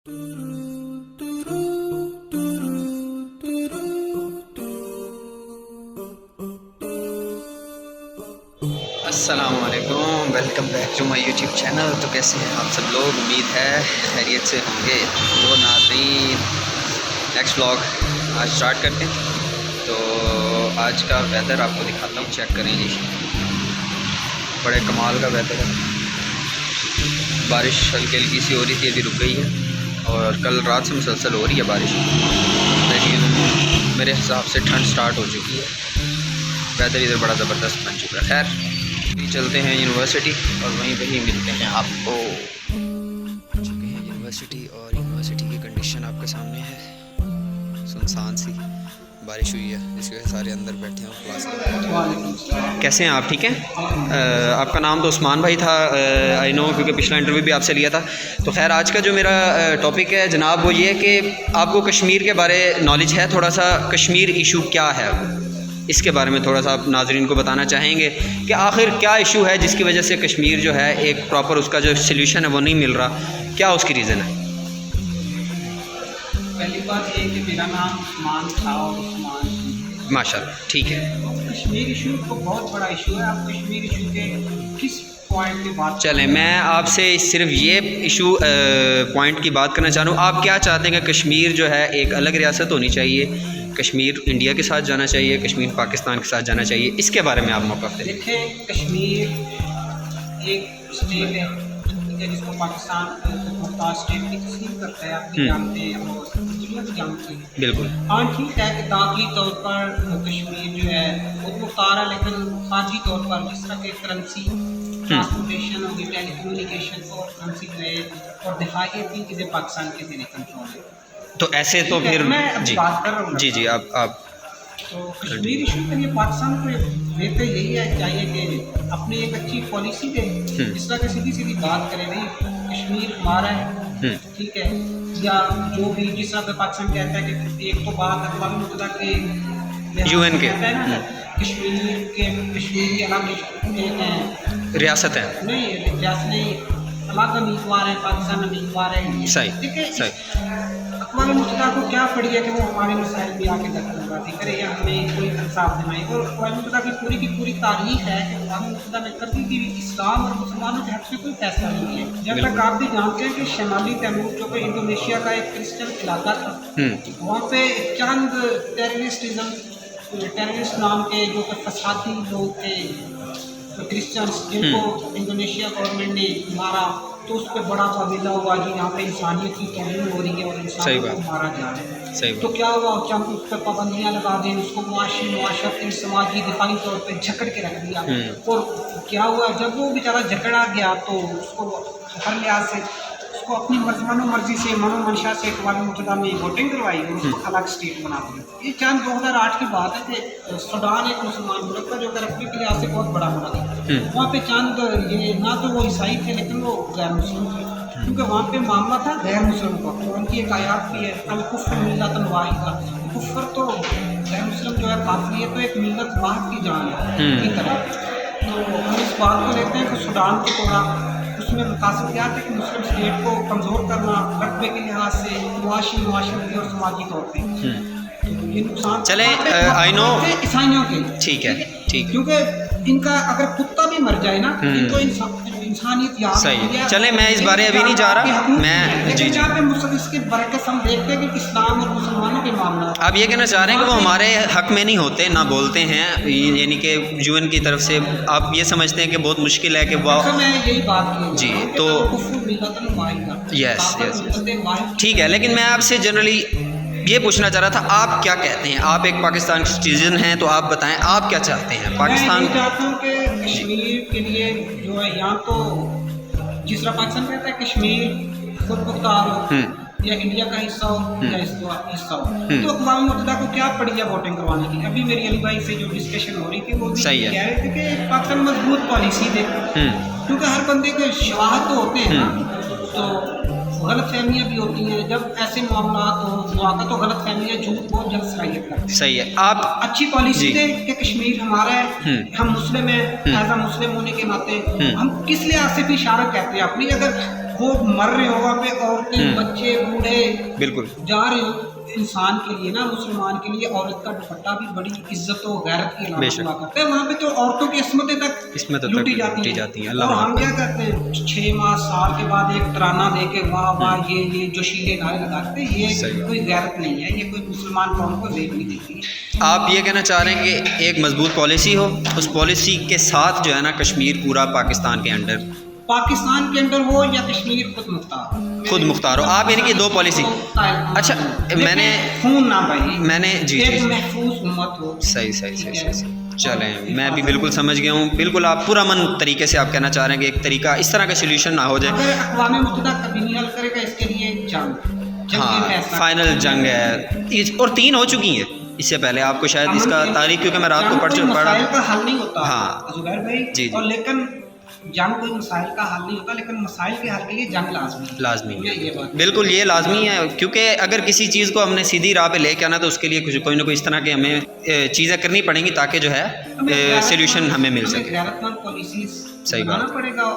अस्सलामुअलैकुम, welcome back to my YouTube channel. तो कैसे हैं आप सब लोग? उम्मीद है खैरियत से होंगे। तो नाज़रीन, नेक्स्ट व्लॉग आज स्टार्ट करते हैं। तो आज का वेदर आपको दिखाता हूँ, चेक करें जी। बड़े कमाल का वेदर है। बारिश हल्की हल्की सी हो रही थी, अभी रुक गई है, और कल रात से मुसलसल हो रही है बारिश, लेकिन मेरे हिसाब से ठंड स्टार्ट हो चुकी है। वेदर इधर बड़ा ज़बरदस्त बन चुका है। खैर, अभी चलते हैं यूनिवर्सिटी और वहीं पे ही मिलते हैं आपको। चुके हैं यूनिवर्सिटी, और यूनिवर्सिटी की कंडीशन आपके सामने है। सुनसान सी, बारिश हुई है, जिसकी वजह से सारे अंदर बैठे हैं क्लास में। कैसे हैं आप? ठीक हैं? आपका नाम तो उस्मान भाई था, आई नो, क्योंकि पिछला इंटरव्यू भी आपसे लिया था। तो खैर, आज का जो मेरा टॉपिक है जनाब, वो ये है कि आपको कश्मीर के बारे नॉलेज है? थोड़ा सा कश्मीर इशू क्या है, इसके बारे में थोड़ा सा आप नाज़रीन को बताना चाहेंगे कि आखिर क्या इशू है जिसकी वजह से कश्मीर जो है एक प्रॉपर उसका जो सल्यूशन है वो नहीं मिल रहा, क्या उसकी रीज़न है? पहली बात ये कि मेरा नाम उस्मान था और उस्मान। माशाल्लाह, ठीक है। कश्मीर इशू तो बहुत बड़ा इशू है। आप कश्मीर इशू के किस पॉइंट की बात? चलें, मैं आपसे सिर्फ ये इशू पॉइंट की बात करना चाह रहा हूँ। आप क्या चाहते हैं कि कश्मीर जो है एक अलग रियासत होनी चाहिए, कश्मीर इंडिया के साथ जाना चाहिए, कश्मीर पाकिस्तान के साथ जाना चाहिए? इसके बारे में आप मौक़िफ़ दें। देखें, कश्मीर एक स्टेट है, ठीक है, जिसको पाकिस्तान मुख्तार स्टेट की तस्लीम करता है। आप भी जानते हैं और दुनिया भी जानती है। बिल्कुल। हाँ, ठीक है कि दाखिली तौर पर कश्मीर जो है वो मुख्तार है, लेकिन खारजी तौर पर जिस तरह के करेंसी, ट्रांसपोर्टेशन और टेलीकम्युनिकेशन और करेंसी जो है और दिखाई देती चीज़ें पाकिस्तान के ज़ेरे कंट्रोल है। तो ऐसे तो फिर मैं जी बात कर रहा हूँ जी आप तो कश्मीर इशू के लिए पाकिस्तान को बेहतर यही है चाहिए कि अपनी एक अच्छी पॉलिसी दे, जिस तरह की सीधी सीधी बात करें, नहीं कश्मीर हमारा है, ठीक है, या जो भी जिस तरह का पाकिस्तान कहता है कि एक तो बात अक़वाम मुत्तहिदा के UN के कश्मीरी अलग रियासत है, नहीं रियासत नहीं, अलग उम्मीदवार है, पाकिस्तान उम्मीदवार है। सही, ठीक है, सही। अक़वाम मुत्तहिदा को क्या पड़ी है कि वो हमारे मसाइल में आके दखलंदाजी करे या हमें कोई इंसाफ दिलाए। और अक़वाम मुत्तहिदा की पूरी तारीख है कि अक़वाम मुत्तहिदा में कभी भी इस्लाम और मुसलमानों के हक़ में कोई फैसला नहीं है। जब तक आप भी जानते हैं कि शिमाली तैमूर जो कि इंडोनेशिया का एक क्रिश्चियन इलाका था, वहाँ पे चंद टेररिस्ट नाम के जो कि फसादी लोग थे क्रिश्चियंस, जिनको इंडोनेशिया गवर्नमेंट ने मारा, तो उस पर बड़ा काबिला हुआ कि यहाँ पे इंसानियत की तौहीन हो रही है और इंसान को मारा जा रहा है। तो क्या हुआ, चंद उस पर पाबंदियाँ लगा दें, उसको मुआशरती समाजी दिफाई तौर पर जकड़ के रख दिया। और क्या हुआ, जब वो बेचारा जकड़ा गया तो उसको हर लिहाज से उसको अपनी मनोमर्जी से मनोमंशा से अक़वाम मुत्तहिदा में वोटिंग करवाई और उसको अलग स्टेट बना दिया। ये चंद 2008 की बात है कि सूडान एक मुसलमान मुल्क था जो तरक्की के लिहाज से बहुत बड़ा मुल्क है। वहाँ पे चंद ये ना तो वो ईसाई थे लेकिन वो गैर मुस्लिम थे, क्योंकि वहाँ पे मामला था गैर मुस्लिम का। तो उनकी एक आयात भी है, अल कुफ्र मिल्लतुन वाहिदा, कुफ्र तो गैर मुस्लिम जो है काफिर है, तो एक मिल्लत वाहिद की जान है की तरह। तो हम इस बात को लेते हैं कि सूडान को तोड़ा, उसमें मकासद क्या था कि मुस्लिम स्टेट को कमज़ोर करना, रकबे के लिहाज से मुआशरती और समाजी तौर पर। तो ये नुकसान चले, आई नो ईसाइयों के, ठीक है, ठीक, क्योंकि इनका अगर कुत्ता भी मर जाए ना, इनको इंसानियत याद सही है। चले, मैं इस बारे अभी नहीं जा रहा, मैं जी यहाँ पे इसके बरकस हम देखते हैं कि इस्लाम और मुसलमानों के मामला। आप ये कहना चाह रहे हैं कि वो हमारे हक में नहीं होते, ना बोलते हैं, यानी कि UN की तरफ से आप ये समझते हैं कि बहुत मुश्किल है कि वो मैं यही बात जी, तो यस, ठीक है। लेकिन मैं आपसे जनरली ये पूछना चाह रहा था, आप क्या कहते हैं? आप एक पाकिस्तान सिटीजन हैं, तो आप बताएं आप क्या चाहते हैं पाकिस्तान? मैं चाहता हूँ कि कश्मीर के लिए जो है, यहाँ तो जिस तरह पाकिस्तान कहता है कश्मीर खुद मुख्तार हो या इंडिया का हिस्सा हो या इसका हिस्सा हो, तो अक़वाम मुत्तहिदा को क्या पड़ी है वोटिंग करवाने की? अभी मेरी अली भाई से जो डिस्कशन हो रही थी वो भी कह रहे थे कि पाकिस्तान मजबूत पॉलिसी दे, क्योंकि हर बंदे के शवाहद तो होते हैं ना, तो गलत फहमियाँ भी होती हैं। जब ऐसे मामला तो गलत फहमियाँ झूठ बहुत जल्द सराहियत करती हैं। सही है। आप अच्छी पॉलिसी दे कि कश्मीर हमारा है, हम मुस्लिम हैं, एज अ मुस्लिम होने के नाते हम किस लिहाज से भी इशारा कहते हैं अपनी, अगर वो मर रहे हो वहाँ पे, औरतें बच्चे बूढ़े बिल्कुल जा रहे हो। इंसान के लिए ना, मुसलमान के लिए औरत का दुपट्टा भी बड़ी इज्जत और गैरत की अलामत बेशक। हुआ करता है। वहाँ पे तो औरतों की इस्मतें तक इसमें तो लूटी लूटी जाती जाती हैं। हैं। अल्लाह और माफ़ हम क्या करते हैं, 6 माह साल के बाद एक तराना दे के वाह वाह ये जोशीले नारे लगाते हैं। ये सही बात। कोई गैरत नहीं है, ये कोई मुसलमान कौम को जेब नहीं देती है। आप ये कहना चाह रहे हैं कि एक मजबूत पॉलिसी हो, उस पॉलिसी के साथ जो है ना कश्मीर पूरा पाकिस्तान के अंडर, पाकिस्तान के अंदर हो या कश्मीर खुद मुख्तार हो, आप यानी कि 2 पॉलिसी। अच्छा मैंने खून ना भाई, मैंने जी एक जी महफूज उम्मत हो। सही सही सही सही सही। चलें मैं भी बिल्कुल समझ गया हूँ। बिल्कुल आप पूरा मन तरीके से आप कहना चाह रहे हैं कि एक तरीका इस तरह का सोल्यूशन ना हो जाए। अगर अक़वाम मुत्तहिदा कभी नहीं हल करेगा इसके लिए जंग हाँ फाइनल जंग है और 3 हो चुकी हैं इससे पहले। आपको शायद इसका तारीख, क्योंकि मैं रात को पढ़ा मसाइल का हल नहीं होता। हाँ जुबैर भाई जी जी। और लेकिन जंग कोई मसाइल का हल नहीं होता, लेकिन मसाइल के हल के लिए जंग लाजमी है। ये बात बिल्कुल ये लाजमी है, क्योंकि अगर किसी चीज़ को हमने सीधी राह पे लेके आना तो उसके लिए कुछ कोई ना कोई इस तरह के हमें चीज़ें करनी पड़ेंगी ताकि जो है सोल्यूशन हमें मिल सके। सही बात,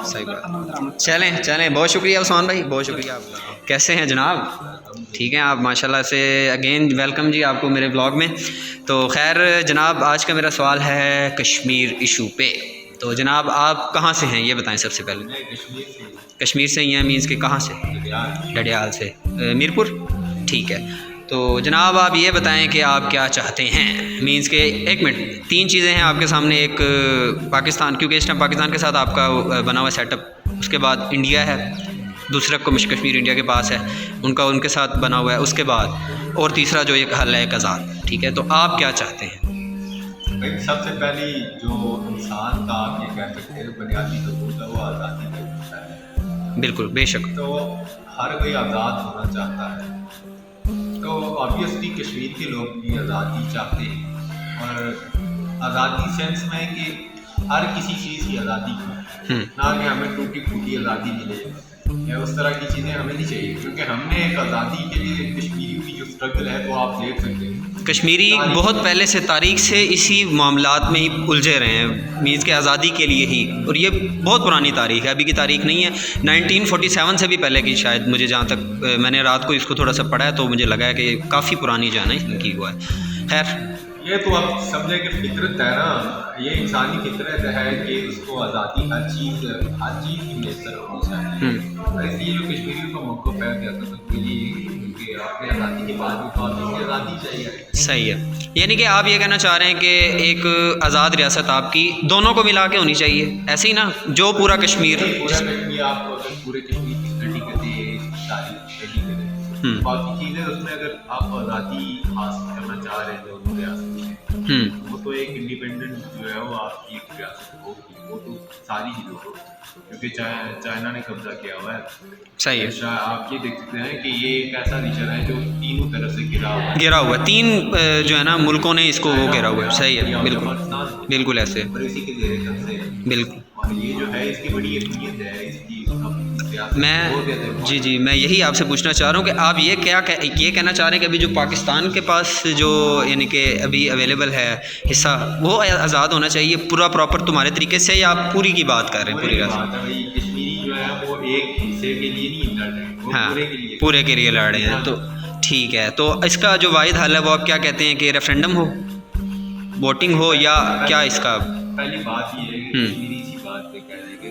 सही बात। चलें बहुत शुक्रिया उस्मान भाई, बहुत शुक्रिया आपका। कैसे हैं जनाब? ठीक है आप माशाल्लाह से। अगेन वेलकम जी आपको मेरे ब्लॉग में। तो खैर जनाब आज का मेरा सवाल है कश्मीर इशू पे। तो जनाब आप कहाँ से हैं ये बताएं सबसे पहले। कश्मीर से ही हैं, मीन्स के कहाँ से? डडियाल से, मीरपुर। ठीक है तो जनाब आप ये बताएं कि आप क्या चाहते हैं, मीन्स के 1 मिनट 3 चीज़ें हैं आपके सामने। एक पाकिस्तान, क्योंकि इस टाइम पाकिस्तान के साथ आपका बना हुआ सेटअप, उसके बाद इंडिया है, दूसरा कश्मीर इंडिया के पास है, उनके साथ बना हुआ है, उसके बाद और तीसरा जो एक हल है एक आज़ाद। ठीक है तो आप क्या चाहते हैं? भाई सबसे पहली जो इंसान का आप ये कह सकते हैं बुनियादी ज़रूरत है वो आज़ादी का होता है। बिल्कुल बेशक। तो हर कोई आज़ाद होना चाहता है, तो ऑब्वियसली कश्मीर के लोग भी आज़ादी चाहते हैं। और आज़ादी सेंस में कि हर किसी चीज़ की आज़ादी की, ना कि हमें टूटी फूटी आज़ादी मिले या उस तरह की चीज़ें हमें नहीं चाहिए। क्योंकि हमने एक आज़ादी के लिए कश्मीरियों की जो स्ट्रगल है वो आप देख सकते हैं। कश्मीरी बहुत पहले से तारीख से इसी मामलात में ही उलझे रहे हैं, मीन्स के आज़ादी के लिए ही। और ये बहुत पुरानी तारीख है, अभी की तारीख नहीं है, 1947 से भी पहले की शायद। मुझे जहाँ तक मैंने रात को इसको थोड़ा सा पढ़ा है तो मुझे लगा है कि काफ़ी पुरानी जो है ना इनकी हुआ है। खैर ये तो आप समझे कि फितरत है ना, ये इंसानी फितरत है कि उसको आज़ादी हर चीज़ की मैसर होनी चाहिए। इसलिए जो कश्मीरियों का मौक़िफ़ है कहता था कि आपने आज़ादी के बाद भी तो आपकी आज़ादी चाहिए। सही है, यानी कि आप ये कहना चाह रहे हैं कि एक आज़ाद रियासत आपकी दोनों को मिला के होनी चाहिए, ऐसे ही ना? जो पूरा कश्मीर आप अगर पूरे कश्मीर की स्टडी करें, तारीख स्टडी करें, बाकी चीज़ें उसमें अगर आप आज़ादी हासिल करना चाह रहे हैं जो रियासत से, वो तो एक इंडिपेंडेंट जो है वो आपकी एक रियासत होगी, वो तो सारी ही लोग, क्योंकि चाइना ने कब्जा किया हुआ है। सही है। आप ये देख सकते हैं कि ये एक ऐसा रीजन है जो तीनों तरफ से घिरा हुआ है। 3 जो है ना मुल्कों ने इसको वो घेरा हुआ है। सही है, बिल्कुल बिल्कुल ऐसे इसी के घेरे से बिल्कुल। और ये जो है इसकी बड़ी अहमियत है इसकी। मैं जी मैं यही आपसे पूछना चाह रहा हूँ कि आप ये कहना चाह रहे हैं कि अभी जो पाकिस्तान के पास जो यानी कि अभी अवेलेबल है हिस्सा, वो आज़ाद होना चाहिए पूरा प्रॉपर तुम्हारे तरीके से, या आप पूरी की बात कर रहे हैं? पूरी बात है, कश्मीरी जो है वो एक हिस्से के लिए नहीं लड़ रहे हैं, वो हाँ पूरे के लिए लड़ रहे हैं। तो ठीक है, तो इसका जो वाहिद हल है वो आप क्या कहते हैं कि रेफरेंडम हो, वोटिंग हो, या क्या इसका? पहली बात ये है कि कश्मीरी इसी बात पे कह रहे हैं कि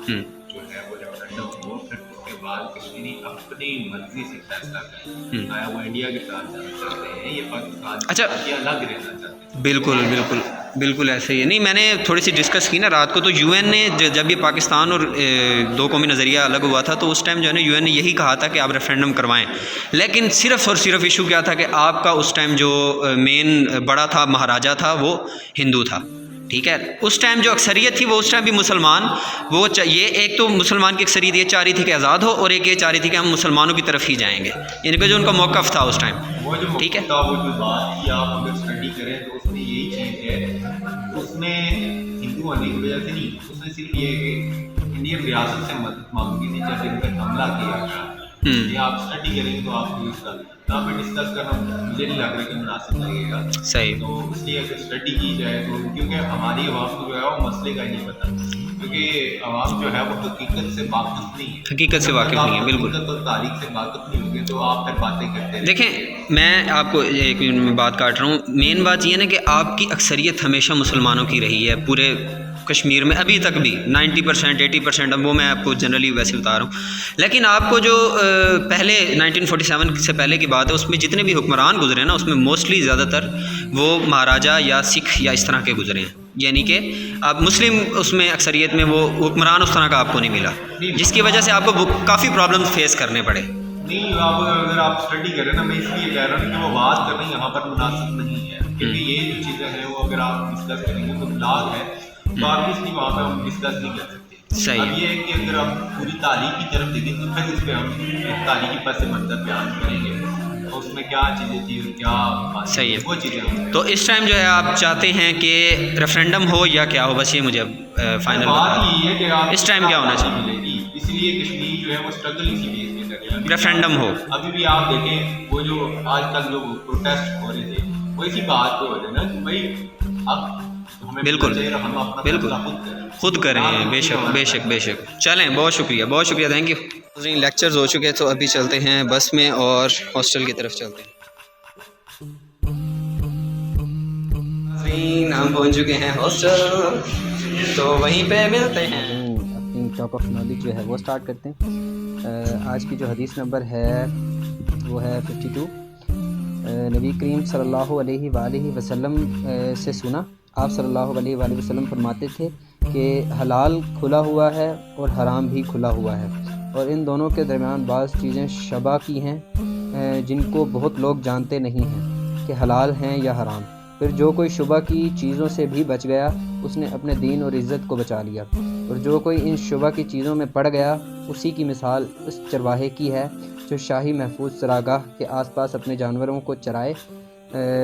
जो है वो रेफरेंडम हो, फिर उसके बाद कश्मीरी अपनी मर्जी से फैसला करें, आया वो इंडिया के साथ जाना चाहते हैं या पाकिस्तान या अलग रहना चाहते हैं। बिल्कुल ऐसे ही है। नहीं मैंने थोड़ी सी डिस्कस की ना रात को, तो यूएन ने जब ये पाकिस्तान और 2 कौमी नज़रिया अलग हुआ था तो उस टाइम जो है ना यूएन ने यही कहा था कि आप रेफरेंडम करवाएं, लेकिन सिर्फ़ और सिर्फ इशू क्या था कि आपका उस टाइम जो मेन बड़ा था महाराजा था वो हिंदू था। ठीक है, उस टाइम जो अक्सरियत थी वो उस टाइम भी मुसलमान, वो ये एक तो मुसलमान की अक्सरियत ये चाह रही थी कि आज़ाद हो, और एक ये चाह रही थी कि हम मुसलमानों की तरफ ही जाएंगे, इनका जो उनका मौक़िफ़ था उस टाइम। ठीक है, वो जो बात की आप अगर स्टडी करें तो उसमें यही चीज़ है, उसमें हिंदू होने की वजह से नहीं, उसमें सिर्फ ये कि इंडियन रियासत से मदद मांगी थी जब इन पर हमला किया गया। ये आप स्टडी करेंगे तो आपको इसका यहाँ पे डिस्कस करना मुझे नहीं लग रहा कि मुनासिब लगेगा। सही। तो इसलिए अगर स्टडी की जाए तो, क्योंकि हमारी आवाम को जो है वो मसले का ही नहीं पता, क्योंकि आवाम जो है वो हकीकत से वाकिफ नहीं है। हकीकत से वाकिफ नहीं है, बिल्कुल। हकीकत और तारीख से वाकिफ नहीं होंगे तो आप फिर बातें करते हैं। देखें, मैं आपको एक मिनट में बात काट रहा हूँ। मेन बात ये ना कि आपकी अक्सरियत हमेशा मुसलमानों की रही है पूरे कश्मीर में, अभी तक भी 90% 80%, अब वो मैं आपको जनरली वैसे बता रहा हूँ। लेकिन आपको जो पहले 1947 से पहले की बात है, उसमें जितने भी हुक्मरान गुजरे ना, उसमें मोस्टली ज़्यादातर वो महाराजा या सिख या इस तरह के गुजरे हैं। यानी कि आप मुस्लिम उसमें अक्सरियत में वो हुक्मरान उस तरह का आपको नहीं मिला, जिसकी वजह से आपको काफ़ी प्रॉब्लम्स फेस करने पड़े। नहीं, अब अगर आप स्टडी करें ना, मैं इसलिए कह रहा हूँ कि वो बात करना यहाँ पर मुनासिब नहीं है, क्योंकि ये जो चीज़ें हैं वो अगर आप डिस्कस करेंगे तो लाग है, तो ऑब्वियसली वहाँ पर हम डिस्कस नहीं कर सकते। सही अब ये है कि अगर आप पूरी तारीख की तरफ देखें तो फिर उस पर हम एक तारीखी पस मंज़र बयान करेंगे, तो उसमें क्या चीज़ें थी और क्या बात सही है। वो चीज़ें। तो इस टाइम जो है आप चाहते हैं कि रेफरेंडम हो या क्या हो, बस ये मुझे फाइनल बात यही है कि आप इस टाइम क्या होना चाहिए? मिलेगी, इसलिए कश्मीर जो है वो स्ट्रगल इसी बेस पे कर रहे हैं। रेफरेंडम हो। अभी भी आप देखें वो जो आजकल जो प्रोटेस्ट हो रहे थे वो इसी बात पे हो रहे हैं ना कि भाई अब हमें बिल्कुल, हम अपना बिल्कुल फैसला खुद करें। बेशक बेशक बेशक। चलें, बहुत शुक्रिया, थैंक यू। लेक्चर्स हो चुके हैं तो अभी चलते हैं बस में और हॉस्टल की तरफ चलते हैं। हम पहुंच चुके हैं हॉस्टल, तो वहीं पे मिलते हैं। अपनी टॉक ऑफ नॉलेज जो है वो स्टार्ट करते हैं। आज की जो हदीस नंबर है वो है 52। नबी करीम सल्लल्लाहु अलैहि वसल्लम से सुना, आप सल्लल्लाहु अलैहि वसल्लम फरमाते थे कि हलाल खुला हुआ है और हराम भी खुला हुआ है, और इन दोनों के दरमियान बाज़ चीज़ें शबा की हैं जिनको बहुत लोग जानते नहीं हैं कि हलाल हैं या हराम। फिर जो कोई शुबा की चीज़ों से भी बच गया उसने अपने दीन और इज़्ज़त को बचा लिया, और जो कोई इन शुबा की चीज़ों में पड़ गया उसी की मिसाल उस चरवाहे की है जो शाही महफूज चरागाह के आसपास अपने जानवरों को चराए।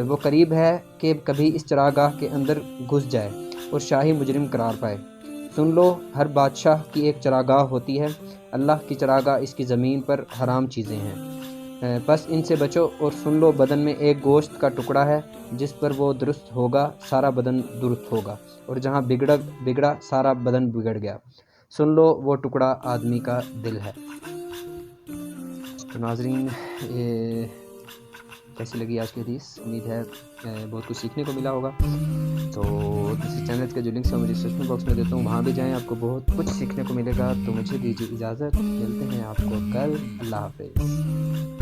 वो करीब है कि कभी इस चरागाह के अंदर घुस जाए और शाही मुजरिम करार पाए। सुन लो, हर बादशाह की एक चरागाह होती है, अल्लाह की चरागाह इसकी ज़मीन पर हराम चीज़ें हैं, बस इनसे बचो। और सुन लो, बदन में एक गोश्त का टुकड़ा है, जिस पर वो दुरुस्त होगा सारा बदन दुरुस्त होगा, और जहाँ बिगड़ा सारा बदन बिगड़ गया। सुन लो, वो टुकड़ा आदमी का दिल है। तो नाज़रीन, कैसी लगी आज की हदीस? उम्मीद है बहुत कुछ सीखने को मिला होगा। तो इसी चैनल के जो लिंक्स है मुझे डिस्क्रिप्शन बॉक्स में देता हूँ, वहाँ भी जाएं, आपको बहुत कुछ सीखने को मिलेगा। तो मुझे दीजिए इजाज़त, मिलते हैं आपको कल। अल्लाह हाफ़िज़।